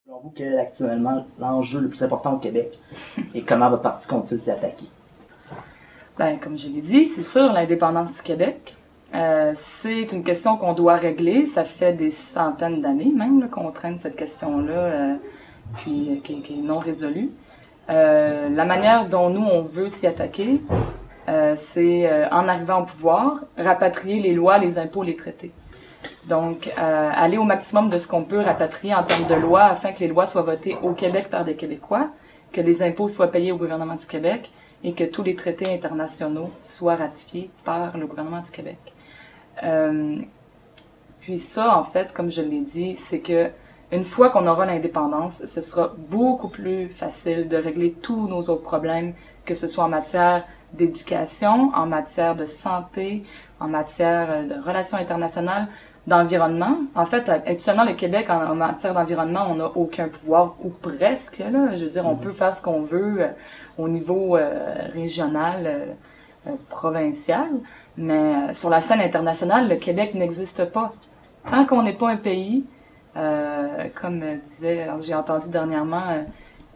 Selon vous, quel est actuellement l'enjeu le plus important au Québec et comment votre parti compte-t-il s'y attaquer? Ben, comme je l'ai dit, c'est sûr, l'indépendance du Québec, c'est une question qu'on doit régler. Ça fait des centaines d'années même qu'on traîne cette question-là, puis qui est non résolue. La manière dont nous, on veut s'y attaquer, c'est en arrivant au pouvoir, rapatrier les lois, les impôts, les traités. Donc, aller au maximum de ce qu'on peut rapatrier en termes de lois afin que les lois soient votées au Québec par des Québécois, que les impôts soient payés au gouvernement du Québec et que tous les traités internationaux soient ratifiés par le gouvernement du Québec. Puis ça, en fait, comme je l'ai dit, c'est que une fois qu'on aura l'indépendance, ce sera beaucoup plus facile de régler tous nos autres problèmes, que ce soit en matière d'éducation, en matière de santé, en matière de relations internationales, d'environnement. En fait, actuellement, le Québec, en matière d'environnement, on n'a aucun pouvoir, ou presque, là. Je veux dire, on peut faire ce qu'on veut au niveau régional, provincial, mais sur la scène internationale, le Québec n'existe pas. Tant qu'on n'est pas un pays, comme disait, j'ai entendu dernièrement,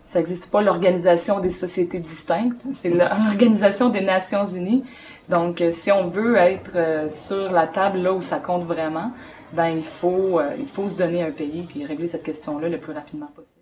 ça n'existe pas l'Organisation des sociétés distinctes, c'est l'Organisation des Nations Unies. Donc, si on veut être sur la table là où ça compte vraiment, ben il faut se donner un pays puis régler cette question-là le plus rapidement possible.